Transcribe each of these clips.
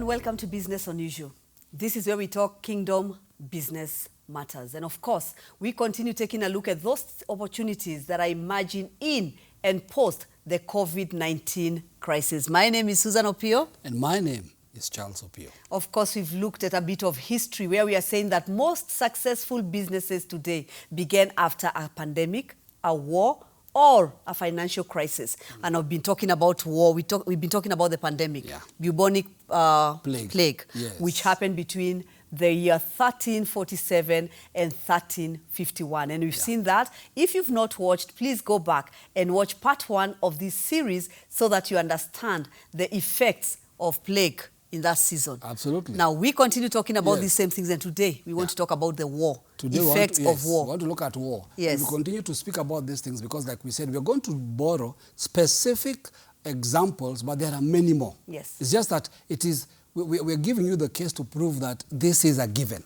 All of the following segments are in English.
welcome to Business Unusual. This is where we talk kingdom business matters. And of course, we continue taking a look at those opportunities that are emerging in and post the COVID-19 crisis. My name is Susan Opio. And my name is Charles Opio. Of course, we've looked at a bit of history where we are saying that most successful businesses today began after a pandemic, a war, or a financial crisis. And I've been talking about war. We've been talking about the pandemic, bubonic plague, yes, which happened between the year 1347 and 1351. And we've seen that. If you've not watched, please go back and watch part 1 of this series so that you understand the effects of plague in that season. Absolutely. Now, we continue talking about these same things, and today we want to talk about the war, effects of war. We want to look at war. Yes. We continue to speak about these things because, like we said, we're going to borrow specific examples, but there are many more. Yes. It's just that it is, we're giving you the case to prove that this is a given.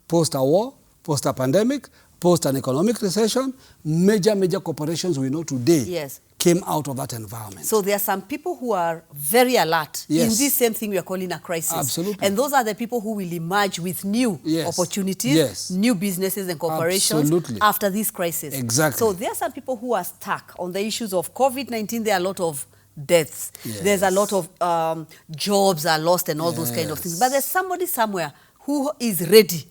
Post a war, post a pandemic, post an economic recession, major corporations we know today came out of that environment. So there are some people who are very alert in this same thing we are calling a crisis. Absolutely. And those are the people who will emerge with new opportunities, new businesses and corporations after this crisis. Exactly. So there are some people who are stuck on the issues of COVID-19. There are a lot of deaths. There's a lot of jobs are lost and all those kind of things. But there's somebody somewhere who is ready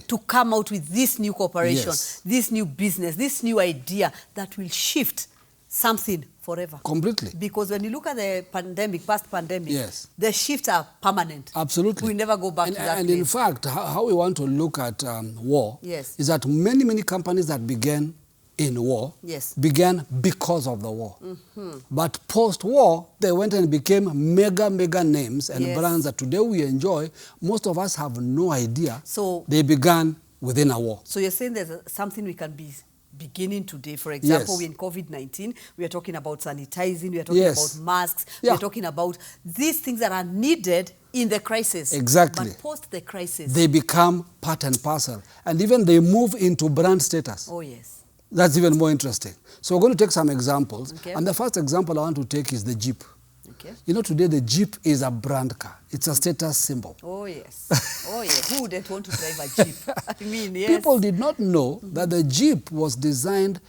to come out with this new corporation, this new business, this new idea that will shift something forever. Completely. Because when you look at the pandemic, past pandemic, the shifts are permanent. Absolutely. We never go back to that And place. in fact, how we want to look at war is that many companies that began in war began because of the war. But post-war, they went and became mega names and brands that today we enjoy. Most of us have no idea. So they began within a war. So you're saying there's something we can be beginning today. For example, in COVID-19, we are talking about sanitizing, we are talking about masks, we are talking about these things that are needed in the crisis. Exactly. But post the crisis, they become part and parcel. And even they move into brand status. Oh, yes. That's even more interesting. So we're going to take some examples. And the first example I want to take is the Jeep. You know, today the Jeep is a brand car. It's a status symbol. Oh, yes. Oh, yes. Who wouldn't want to drive a Jeep? I mean, People did not know that the Jeep was designed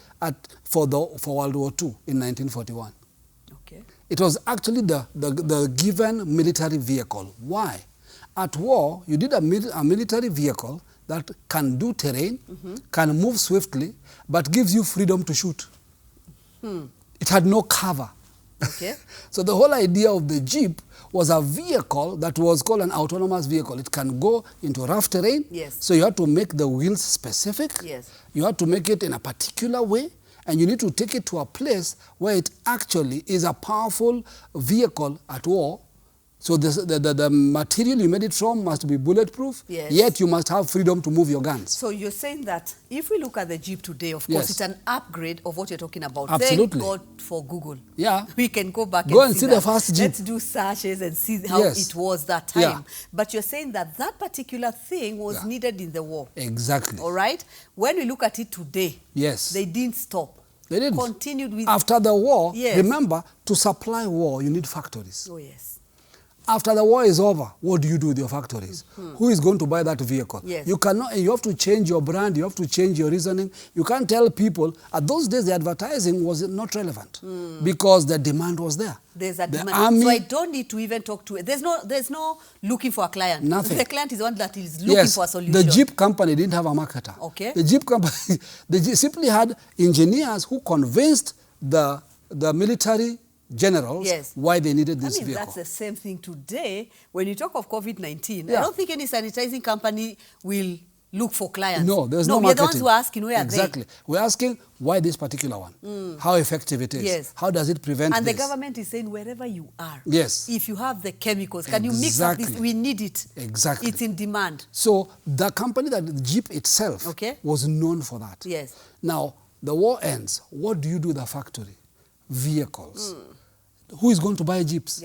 for World War II in 1941. It was actually the given military vehicle. Why? At war, you did a military vehicle that can do terrain, can move swiftly, but gives you freedom to shoot. It had no cover. So the whole idea of the Jeep was a vehicle that was called an autonomous vehicle. It can go into rough terrain. So you have to make the wheels specific. You have to make it in a particular way. And you need to take it to a place where it actually is a powerful vehicle at war. So the material you made it from must be bulletproof, yet you must have freedom to move your guns. So you're saying that if we look at the Jeep today, of course, it's an upgrade of what you're talking about. Absolutely. Thank God for Google. Yeah. We can go back and see the first Jeep. Let's do searches and see how it was that time. But you're saying that that particular thing was needed in the war. Exactly. All right? When we look at it today, they didn't stop. They didn't. Continued with... After the war, remember, to supply war, you need factories. Oh, yes. After the war is over, what do you do with your factories? Who is going to buy that vehicle? You cannot. You have to change your brand. You have to change your reasoning. You can't tell people. At those days, the advertising was not relevant because the demand was there. There's a demand. So I don't need to even talk to it. There's no looking for a client. Nothing. The client is the one that is looking for a solution. The Jeep company didn't have a marketer. The Jeep company, they simply had engineers who convinced the military generals why they needed this vehicle. That's the same thing today. When you talk of COVID-19, I don't think any sanitizing company will look for clients. No, there's no marketing. We're the ones who are asking where are they. We're asking why this particular one, how effective it is, how does it prevent and this. the government is saying wherever you are, if you have the chemicals, can you mix up this? We need it. Exactly. It's in demand. So the company, that Jeep itself, was known for that. Now, the war ends. What do you do with the factory? Vehicles. Who is going to buy Jeeps?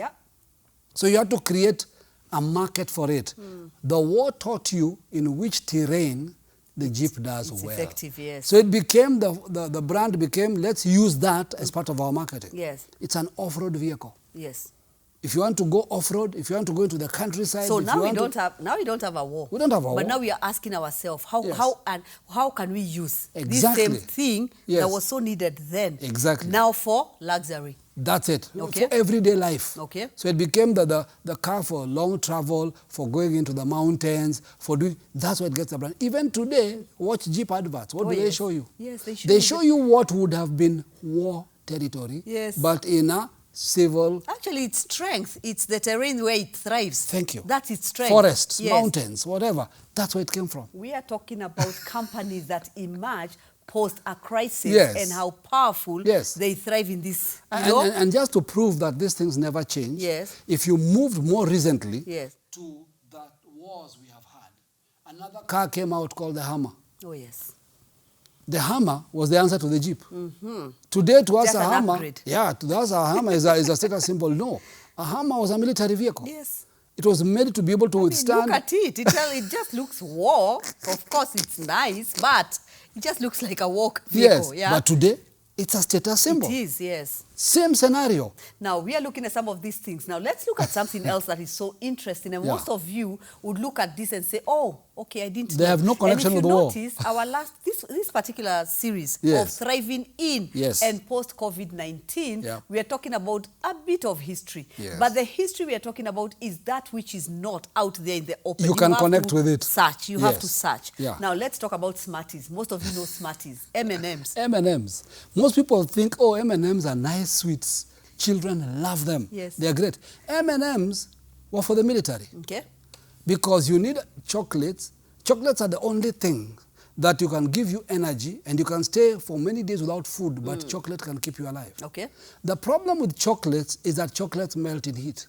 So you have to create a market for it. The war taught you in which terrain the Jeep does well. Effective, yes. So it became, the brand became, let's use that as part of our marketing. Yes. It's an off-road vehicle. Yes. if you want to go off-road, if you want to go into the countryside. So now we don't have a war. We don't have a war. But now we are asking ourselves, how can we use exactly. this same thing that was so needed then? Exactly. Now for luxury. That's it. Okay. For everyday life. Okay. So it became the car for long travel, for going into the mountains, for doing. That's what gets the brand. Even today, watch Jeep adverts. What do they show you? Yes, they show you what would have been war territory. Yes. But in a civil. Actually, it's strength. It's the terrain where it thrives. Thank you. That's its strength. Forests, mountains, whatever. That's where it came from. We are talking about companies that emerge post a crisis and how powerful they thrive in this. And just to prove that these things never change, if you moved more recently to the wars we have had, another car came out called the Hummer. Oh, yes. The Hummer was the answer to the Jeep. Today, to us, a Hummer, to us, a Hummer is a status symbol. No, a Hummer was a military vehicle. Yes. It was made to be able to withstand. Look at it. It just looks war. Of course, it's nice, but it just looks like a war vehicle. Yes, but today, it's a status symbol. It is, yes. Same scenario. Now, we are looking at some of these things. Now, let's look at something else that is so interesting. And most of you would look at this and say, oh, okay, I didn't know. They have no connection with the war. And if you notice, our this particular series of thriving in and post-COVID-19, we are talking about a bit of history. But the history we are talking about is that which is not out there in the open. You can connect with it. Search. You have to search. Now, let's talk about Smarties. Most of you know Smarties. M&Ms. M&Ms. Most people think, oh, M&Ms are nice sweets. Children love them. Yes. They're great. M&Ms were for the military. Okay. Because you need chocolates. Chocolates are the only thing that you can give you energy and you can stay for many days without food, but chocolate can keep you alive. Okay. The problem with chocolates is that chocolates melt in heat.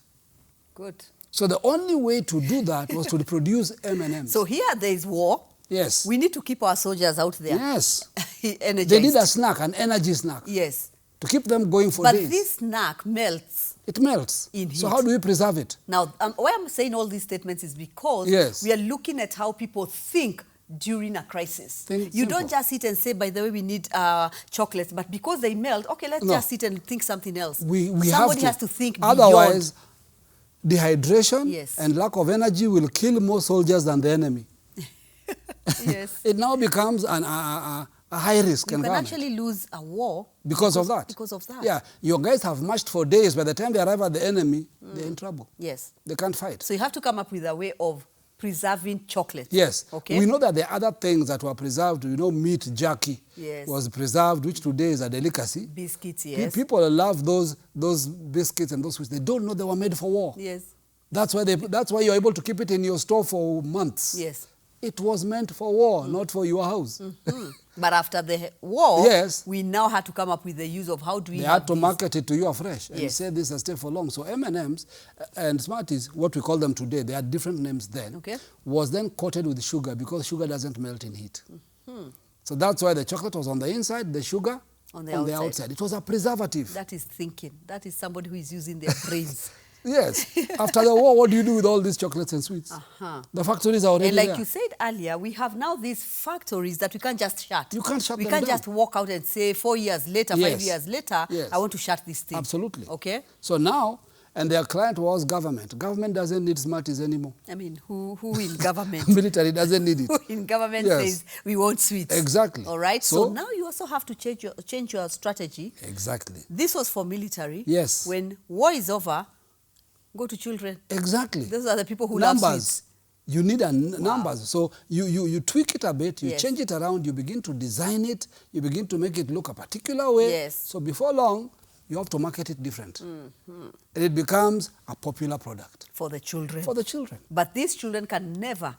Good. So the only way to do that was to produce M&Ms. So here there is war. Yes. We need to keep our soldiers out there. Yes. Energized. They need a snack, an energy snack. Yes. To keep them going for days. But this snack melts. It melts. In heat. So how do we preserve it? Now, why I'm saying all these statements is because we are looking at how people think during a crisis. You don't just sit and say, by the way, we need chocolates, but because they melt, okay, let's just sit and think something else. Somebody has to think beyond. Otherwise, dehydration and lack of energy will kill more soldiers than the enemy. Yes. It now becomes a high-risk environment. You can actually lose a war because of that. Because of that. Yeah, your guys have marched for days. By the time they arrive at the enemy, they're in trouble. Yes. They can't fight. So you have to come up with a way of preserving chocolate. Yes. Okay. We know that there are other things that were preserved. You know, meat jerky was preserved, which today is a delicacy. Biscuits, yes. People love those biscuits and those sweets. They don't know they were made for war. Yes. That's why you're able to keep it in your store for months. Yes. It was meant for war, not for your house. But after the war, we now had to come up with the use of how do we... They had to market it to you afresh and say this has stayed for long. So M&Ms and Smarties, what we call them today, they had different names then, was then coated with sugar because sugar doesn't melt in heat. So that's why the chocolate was on the inside, the sugar on the outside. It was a preservative. That is thinking. That is somebody who is using their brains. Yes. After the war, what do you do with all these chocolates and sweets? The factories are already there. And like you said earlier, we have now these factories that we can't just shut. You can't shut them down. We can't down. just walk out and say 4 years later, 5 years later, I want to shut this thing. Absolutely. Okay? So now, and their client was government. Government doesn't need Smarties anymore. I mean, who in government? Military doesn't need it. Who in government says we want sweets? Exactly. All right? So now you also have to change your strategy. Exactly. This was for military. Yes. When war is over, go to children. Exactly. Those are the people who love sweets. You need numbers. So you tweak it a bit, you change it around, you begin to design it, you begin to make it look a particular way. Yes. So before long, you have to market it different. And it becomes a popular product. For the children. For the children. But these children can never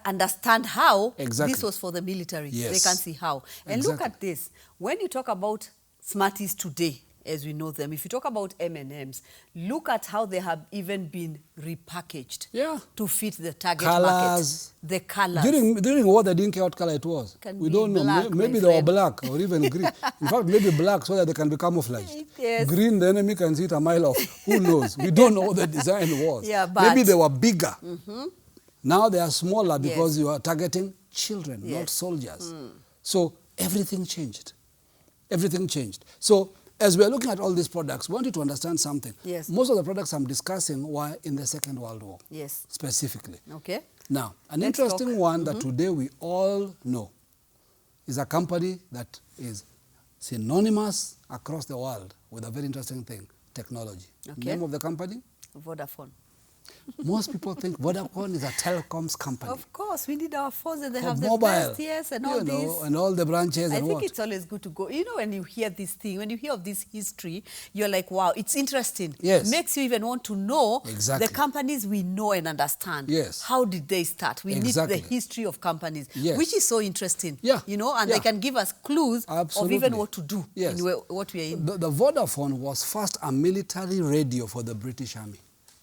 understand how this was for the military. Yes. They can't see how. And look at this. When you talk about Smarties today, as we know them, if you talk about M&Ms, look at how they have even been repackaged to fit the target market. The colors. During war, they didn't care what color it was. We don't know. Maybe they were black or even green. In fact, maybe black so that they can be camouflaged. Yes. Green, the enemy can see it a mile off. Who knows? We don't know what the design was. Maybe they were bigger. Now they are smaller because you are targeting children, not soldiers. So everything changed. Everything changed. So as we are looking at all these products, we want you to understand something. Yes. Most of the products I'm discussing were in the Second World War. Yes. Specifically. Okay. Now, an Let's interesting talk. one that today we all know is a company that is synonymous across the world with a very interesting thing, technology. Okay. Name of the company? Vodafone. Most people think Vodafone is a telecoms company. Of course, we need our phones and they have mobile, the best, yes, and all this. And all the branches I and think what. it's always good to go. You know, when you hear this thing, when you hear of this history, you're like, wow, it's interesting. Yes. Makes you even want to know Exactly. the companies we know and understand. Yes. How did they start? We Exactly. need the history of companies, Yes. which is so interesting. Yeah. You know, and Yeah. they can give us clues Absolutely. of even what to do Yes. in what we are in. The Vodafone was first a military radio for the British Army.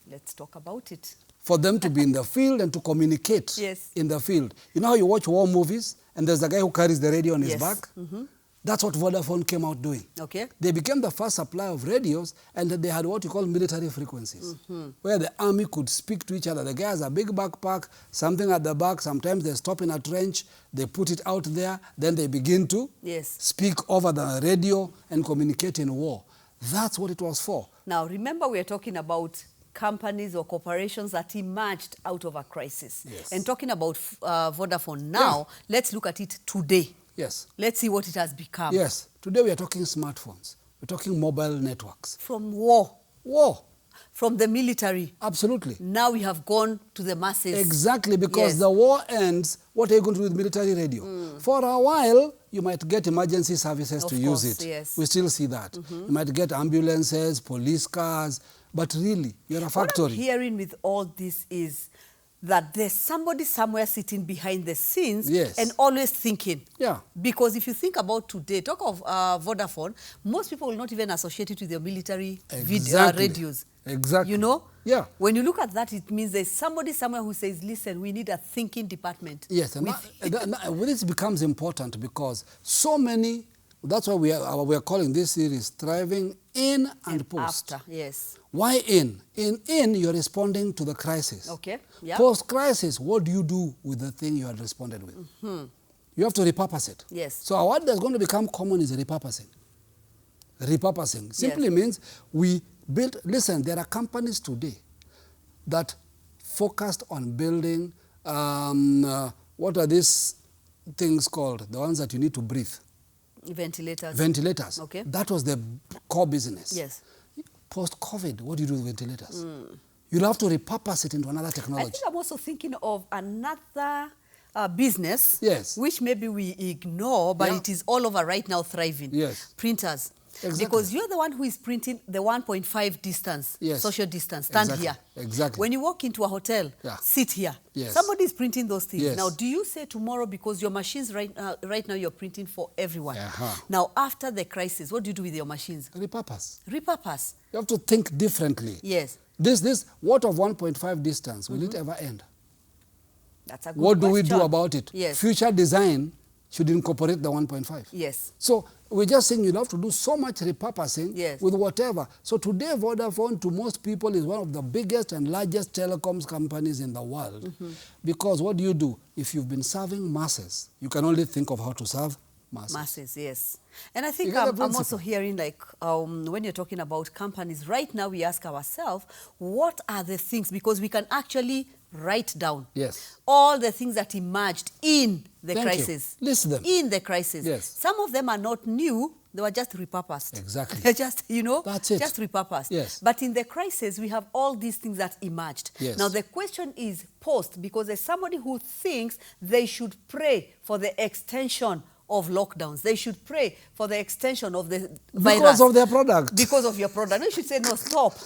Let's talk about it. For them to be in the field and to communicate Yes. in the field. You know how you watch war movies and there's a guy who carries the radio on his Yes. back? That's what Vodafone came out doing. Okay. They became the first supplier of radios, and they had what you call military frequencies, where the army could speak to each other. The guy has a big backpack, something at the back. Sometimes they stop in a trench, they put it out there, then they begin to Yes. speak over the radio and communicate in war. That's what it was for. Now, remember, we are talking about companies or corporations that emerged out of a crisis. Yes. And talking about Vodafone now, let's look at it today. Yes. Let's see what it has become. Yes. Today we are talking smartphones. We're talking mobile networks. From war, War. from the military, Absolutely. now we have gone to the masses. Exactly, because Yes. the war ends, what are you going to do with military radio? For a while, you might get emergency services Of to course, use it. yes. We still see that. You might get ambulances, police cars, but really, you're a What factory. I'm hearing with all this is that there's somebody somewhere sitting behind the scenes Yes. and always thinking. Yeah. Because if you think about today, talk of Vodafone, most people will not even associate it with your military Exactly. radios. Exactly. You know? Yeah. When you look at that, it means there's somebody somewhere who says, listen, we need a thinking department. Yes, and this becomes important because so many, that's why we are calling this series Thriving In and Post. After, yes. Why in? In, you're responding to the crisis. Okay, yeah. Post-crisis, what do you do with the thing you had responded with? You have to repurpose it. Yes. So a word that's going to become common is repurposing. Repurposing simply means we build, listen, there are companies today that focused on building, what are these things called? The ones that you need to breathe. Ventilators. Ventilators. Okay. That was the core business. Yes. Post-COVID, what do you do with ventilators? You'll have to repurpose it into another I technology. think I'm also thinking of another business, Yes. which maybe we ignore, but Yeah. it is all over right now thriving. Yes. Printers. Exactly. Because you're the one who is printing the 1.5 distance, Yes. social distance. Stand Exactly. here. Exactly. When you walk into a hotel, Yeah. sit here. Yes. Somebody is printing those things. Yes. Now, do you say tomorrow, because your machines right now you're printing for everyone. Uh-huh. Now, after the crisis, what do you do with your machines? Repurpose. Repurpose. You have to think differently. Yes. This what of 1.5 distance, will it ever end? That's a good What do we do question. about it? Yes. Future design should incorporate the 1.5. Yes. So we're just saying you have to do so much repurposing Yes. with whatever. So today Vodafone to most people is one of the biggest and largest telecoms companies in the world. Because what do you do? If you've been serving masses, you can only think of how to serve masses. Masses, yes. And I think You get the I'm also principle. hearing, like, when you're talking about companies, right now we ask ourselves, what are the things, because we can actually write down Yes. all the things that emerged in the Thank you. crisis. List them. In the crisis. Yes. Some of them are not new, they were just repurposed. Exactly. They're just, That's it. just repurposed. Yes. But in the crisis, we have all these things that emerged. Yes. Now, the question is post, because there's somebody who thinks they should pray for the extension of lockdowns. They should pray for the extension of the virus. Because of their product. Because of your product. You should say, no, stop.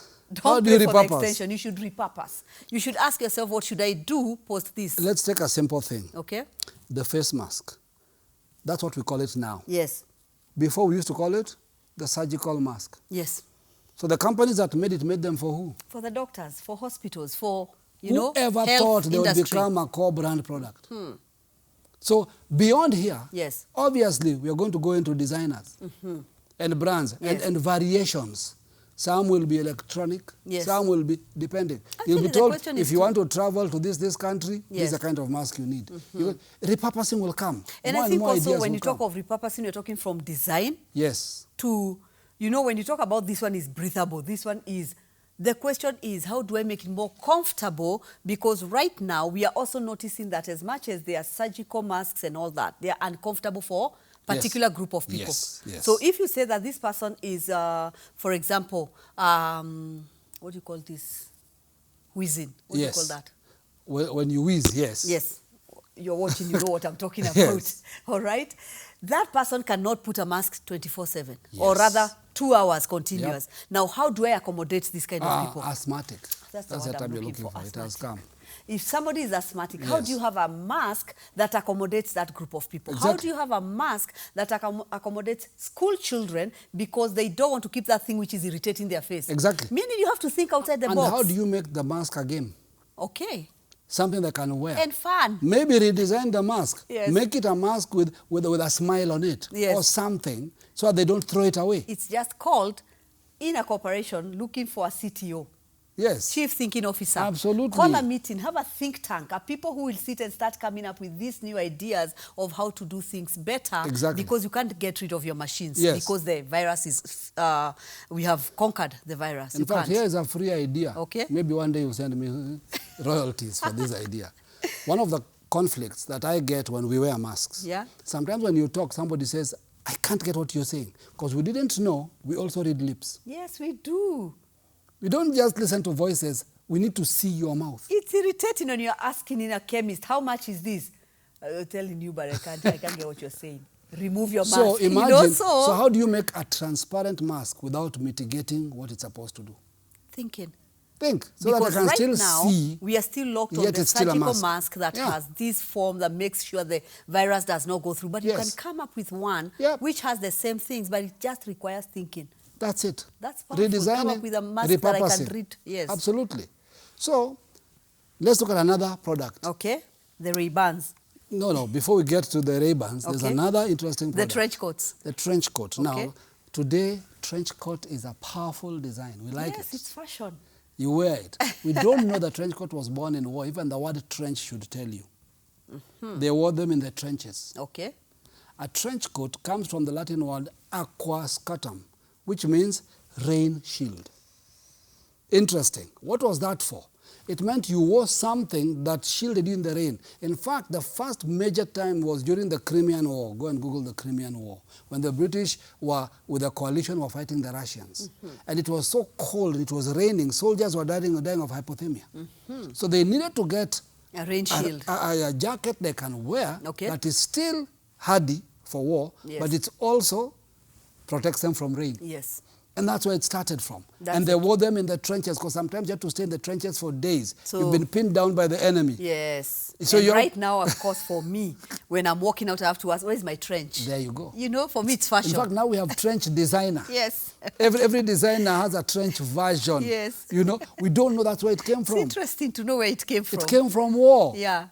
How Don't do you pray for the repurpose? extension. You should repurpose. You should ask yourself, what should I do post this? Let's take a simple thing. Okay? The face mask. That's what we call it now. Yes. Before we used to call it the surgical mask. Yes. So the companies that made it made them for who? For the doctors, for hospitals, for, Whoever health thought they would industry. become a core brand product. So beyond here, Yes. obviously we are going to go into designers and brands Yes. and variations. Some will be electronic, Yes. some will be depending. Actually, You'll be the told question if is you to- want to travel to this country, this Yes. is the kind of mask you need. Repurposing will come. And More I think more also ideas when will you talk come. of repurposing, you're talking from design Yes, to you know, when you talk about this one is breathable, this one is, the question is, how do I make it more comfortable? Because right now, we are also noticing that as much as they are surgical masks and all that, they are uncomfortable for particular group of people. Yes, yes. So if you say that this person is, for example, what do you call this? Wheezing. What do you call that? When you wheeze, yes. Yes. You're watching, you know what I'm talking about. Yes. All right? That person cannot put a mask 24/7, Yes. or rather 2 hours continuous. Yep. Now, how do I accommodate this kind of people? Asthmatic. That's the term you're looking for. It has come. If somebody is asthmatic, Yes. how do you have a mask that accommodates that group of people? Exactly. How do you have a mask that accommodates school children because they don't want to keep that thing which is irritating their face? Exactly. Meaning you have to think outside the box. And how do you make the mask again? Okay. Something they can wear. And fun. Maybe redesign the mask. Yes. Make it a mask with a smile on it. Yes. Or something so that they don't throw it away. It's just called, in a corporation, looking for a CTO. Yes. Chief Thinking Officer. Absolutely. Call a meeting, have a think tank, a people who will sit and start coming up with these new ideas of how to do things better. Exactly. Because you can't get rid of your machines. Yes. Because the virus is, we have conquered the virus. In fact, here is a free idea. Okay. Maybe one day you send me royalties for this idea. One of the conflicts that I get when we wear masks. Yeah. Sometimes when you talk, somebody says, I can't get what you're saying. Because we didn't know, we also read lips. Yes, we do. We don't just listen to voices, we need to see your mouth. It's irritating when you're asking in a chemist, how much is this? I'm telling you, but I can't get what you're saying. Remove your mask. So imagine, You know, so how do you make a transparent mask without mitigating what it's supposed to do? Thinking. Think, so because that I can right still now, see. we are still locked on yet the it's still a surgical mask. mask that has this form that makes sure the virus does not go through. But you can come up with one which has the same things, but it just requires thinking. That's it. That's powerful. Redesigning, come up with a mask that I can read. Yes. Absolutely. So, let's look at another product. Okay. The Ray-Bans. No. Before we get to the Ray-Bans, there's another interesting product. The trench coats. The trench coat. Okay. Now, today, trench coat is a powerful design. We like it. Yes, it's fashion. You wear it. We don't know the trench coat was born in war. Even the word trench should tell you. They wore them in the trenches. Okay. A trench coat comes from the Latin word aqua scutum, which means rain shield. Interesting. What was that for? It meant you wore something that shielded you in the rain. In fact, the first major time was during the Crimean War. Go and Google the Crimean War. When the British were, with a coalition, were fighting the Russians. And it was so cold, it was raining, soldiers were dying of hypothermia. So they needed to get a rain shield. A jacket they can wear that is still hardy for war, but it also protects them from rain. Yes. And that's where it started from. And they wore them in the trenches, because sometimes you have to stay in the trenches for days. So, you've been pinned down by the enemy. Yes. So and right now, of course, for me, when I'm walking out, I have to ask, where's my trench? There you go. You know, for me, it's fashion. In fact, now we have trench designer. Yes. Every designer has a trench version. Yes. You know, we don't know that's where it came from. It's interesting to know where it came from. It came from war. Yeah.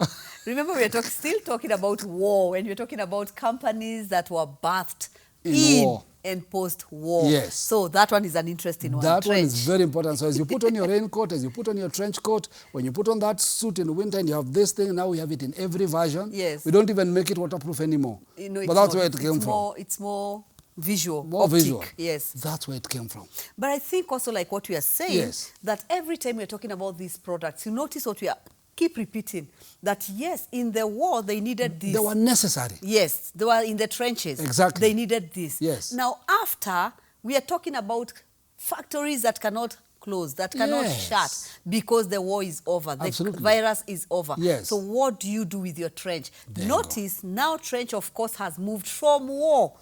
Remember, we are still talking about war, when we're talking about companies that were birthed in war. And post-war. Yes. So that one is an interesting one. That one is very important. So as you put on your raincoat, as you put on your trench coat, when you put on that suit in the winter and you have this thing, now we have it in every version. Yes. We don't even make it waterproof anymore. You know, but that's where it came from. It's more visual. More optic. visual. Yes. That's where it came from. But I think also, like what we are saying, that every time we're talking about these products, you notice what we are keep repeating, that yes, in the war, they needed this. They were necessary. Yes, they were in the trenches. Exactly. They needed this. Yes. Now, after, we are talking about factories that cannot close, that cannot shut, because the war is over. Absolutely. The virus is over. Yes. So what do you do with your trench? Notice, now trench, of course, has moved from war,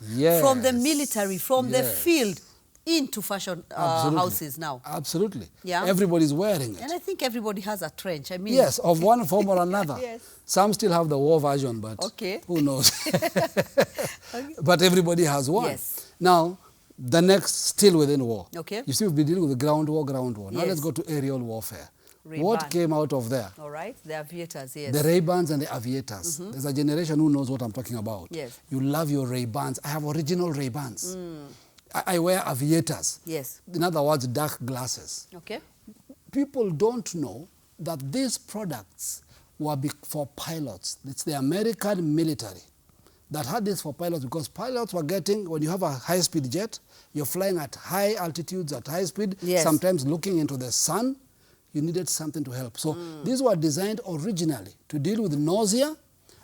from the military, from the field, into fashion houses now. Absolutely. Yeah. Everybody's wearing it. And I think everybody has a trench. I mean, yes, of one form or another. Yes. Some still have the war version, but who knows? But everybody has one. Yes. Now, the next, still within war. Okay. You see, we've been dealing with the ground war. Now let's go to aerial warfare. Ray-Ban. What came out of there? All right, the aviators, yes. The Ray-Bans and the aviators. There's a generation who knows what I'm talking about. Yes. You love your Ray-Bans. I have original Ray-Bans. I wear aviators. Yes. In other words, dark glasses. Okay. People don't know that these products were for pilots. It's the American military that had this for pilots because pilots were getting, when you have a high-speed jet, you're flying at high altitudes, at high speed, yes. sometimes looking into the sun, you needed something to help. So these were designed originally to deal with nausea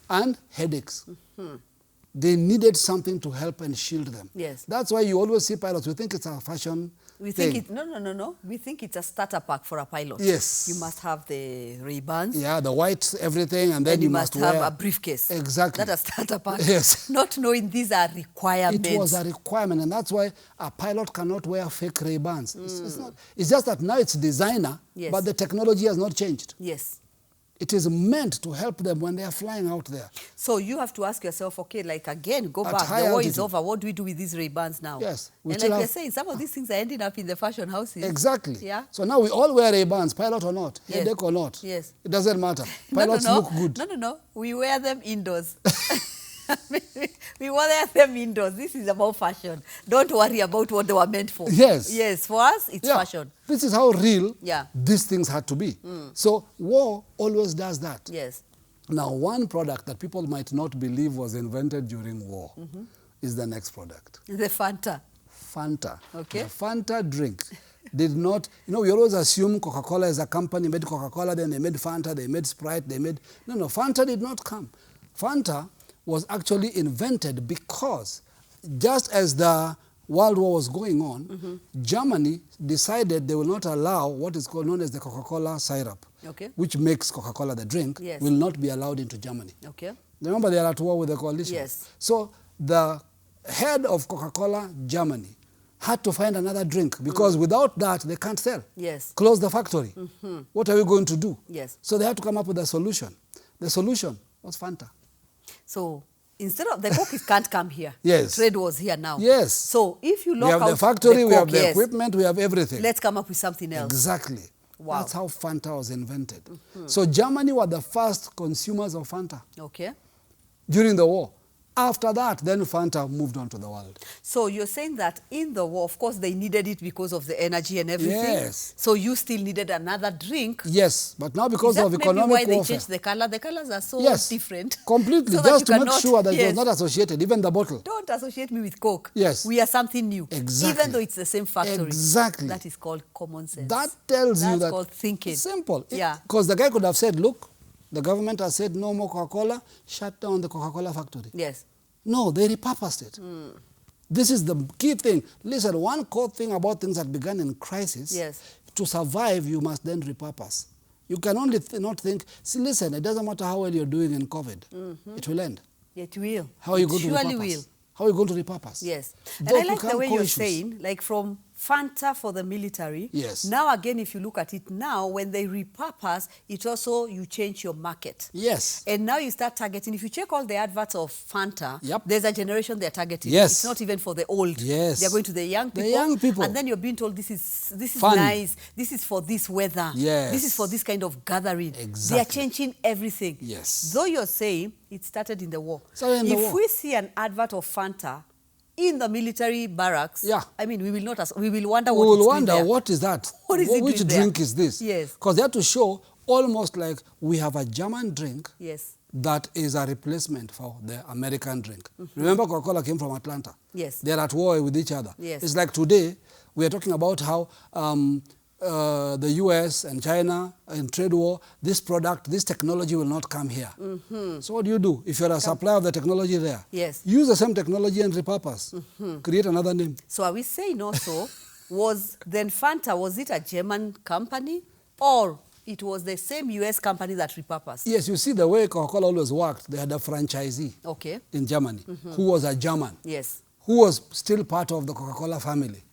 and headaches. They needed something to help and shield them. Yes. That's why you always see pilots. We think it's a fashion We thing. think it, no. We think it's a starter pack for a pilot. Yes. You must have the Ray-Bans. Yeah, the white everything, and then And you must have wear a briefcase. Exactly. That's a starter pack. Yes. Not knowing these are requirements. It was a requirement, and that's why a pilot cannot wear fake Ray-Bans. It's just that now it's designer, Yes. but the technology has not changed. Yes. It is meant to help them when they are flying out there. So you have to ask yourself, okay, like again, go At back. high The war is altitude. over. What do we do with these Ray-Bans now? Yes, we And still like you're have- saying, some of these things are ending up in the fashion houses. Exactly. Yeah. So now we all wear Ray-Bans, pilot or not, Yes. headache or not. Yes. It doesn't matter. Pilots look good. No. We wear them indoors. We wear them indoors. This is about fashion. Don't worry about what they were meant for. Yes. Yes, for us, it's Yeah. fashion. This is how real Yeah. these things had to be. So war always does that. Yes. Now, one product that people might not believe was invented during war is the next product. The Fanta. Fanta. Okay. The Fanta drink did not, we always assume Coca-Cola is a company, made Coca-Cola, then they made Fanta, they made Sprite, they made, no, Fanta did not come. Fanta was actually invented because just as the World War was going on, Germany decided they will not allow what is called known as the Coca-Cola syrup, Okay. which makes Coca-Cola the drink, Yes. will not be allowed into Germany. Okay. Remember, they are at war with the coalition. Yes. So the head of Coca-Cola Germany had to find another drink because without that, they can't sell. Yes. Close the factory. What are we going to do? Yes. So they had to come up with a solution. The solution was Fanta. So instead of the Coke can't come here. Yes. Trade was here now. Yes. So if you We lock have out the factory, we have Coke, the yes, equipment, we have everything. let's come up with something else. Exactly. Wow. That's how Fanta was invented. So Germany were the first consumers of Fanta Okay. during the war. After that, then Fanta moved on to the world. So you're saying that in the war, of course, they needed it because of the energy and everything. Yes. So you still needed another drink. Yes, but now Is because that of maybe economic why they warfare. changed the color? The colors are so Yes, different. completely, So that just you to make cannot- sure that it yes. was not associated, even the bottle. Don't associate me with Coke. Yes. We are something new. Exactly. Even though it's the same factory. Exactly. That is called common sense. That tells you That's that called thinking. simple. Yeah. Because the guy could have said, look, the government has said no more Coca-Cola, shut down the Coca-Cola factory. Yes. No, they repurposed it. This is the key thing. Listen, one core thing about things that began in crisis, Yes. to survive, you must then repurpose. You can only not think, see, listen, it doesn't matter how well you're doing in COVID. It will end. It will. How are you It going to surely repurpose? will. How are you going to repurpose? Yes. And Those I like the become way core you're issues. saying, like from Fanta for the military. Yes. Now, again, if you look at it now, when they repurpose, it also, you change your market. Yes. And now you start targeting. If you check all the adverts of Fanta, Yep. there's a generation they're targeting. Yes. It's not even for the old. Yes. They're going to the young The people. young people. And then you're being told this is Fun. nice. This is for this weather. Yes. This is for this kind of gathering. Exactly. They are changing everything. Yes. Though you're saying it started in the war. Started in the if war. we see an advert of Fanta in the military barracks, Yeah. I mean, we will not. We will wonder We what will it's doing wonder, there. what is that? What is it Which doing there? drink is this? Yes. Because they have to show almost like we have a German drink Yes. that is a replacement for the American drink. Remember, Coca-Cola came from Atlanta. Yes. They're at war with each other. Yes. It's like today, we are talking about how the US and China in trade war, this product, this technology will not come here. So what do? If you're a supplier of the technology there, Yes. use the same technology and repurpose. Create another name. So are we saying also, was then Fanta, was it a German company or it was the same US company that repurposed? Yes, you see the way Coca-Cola always worked, they had a franchisee Okay. in Germany who was a German, Yes. who was still part of the Coca-Cola family.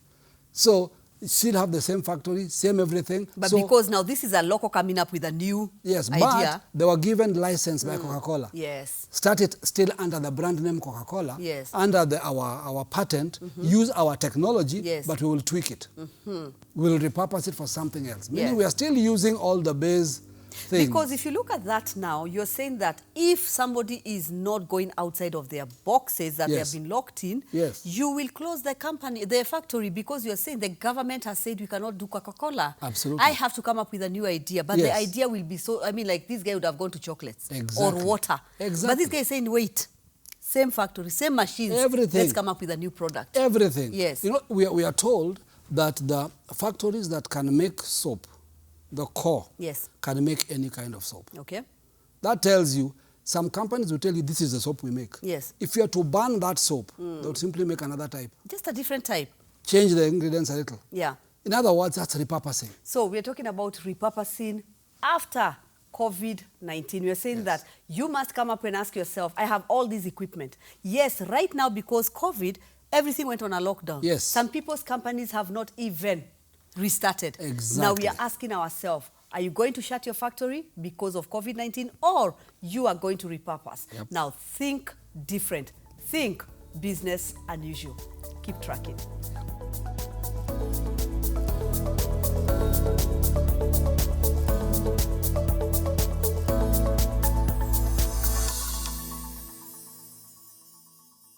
So still have the same factory, same everything. But so, because now this is a local coming up with a new yes, idea. but they were given license by Coca-Cola. Yes. Started still under the brand name Coca-Cola, Yes. under our patent, use our technology, Yes. but we will tweak it. We'll repurpose it for something else. Meaning Yes. we are still using all the base things. Because if you look at that now, you're saying that if somebody is not going outside of their boxes that they Yes. have been locked in, Yes. you will close the company, the factory, because you're saying the government has said we cannot do Coca-Cola. Absolutely. I have to come up with a new idea, but the Yes. idea will be so, I mean, like this guy would have gone to chocolates Exactly. or water. Exactly. But this guy is saying, wait, same factory, same machines. Everything. Let's come up with a new product. Everything. Yes. You know, we are told that the factories that can make soap, the core, yes, can make any kind of soap. Okay. That tells you, some companies will tell you this is the soap we make. Yes. If you are to ban that soap, they would simply make another type. Just a different type. Change the ingredients a little. Yeah. In other words, that's repurposing. So we're talking about repurposing after COVID-19. We're saying that you must come up and ask yourself, I have all this equipment. Yes, right now because COVID, everything went on a lockdown. Yes. Some people's companies have not even restarted. Exactly. Now we are asking ourselves, are you going to shut your factory because of COVID-19 or you are going to repurpose? Yep. Now think different. Think business unusual. Keep tracking.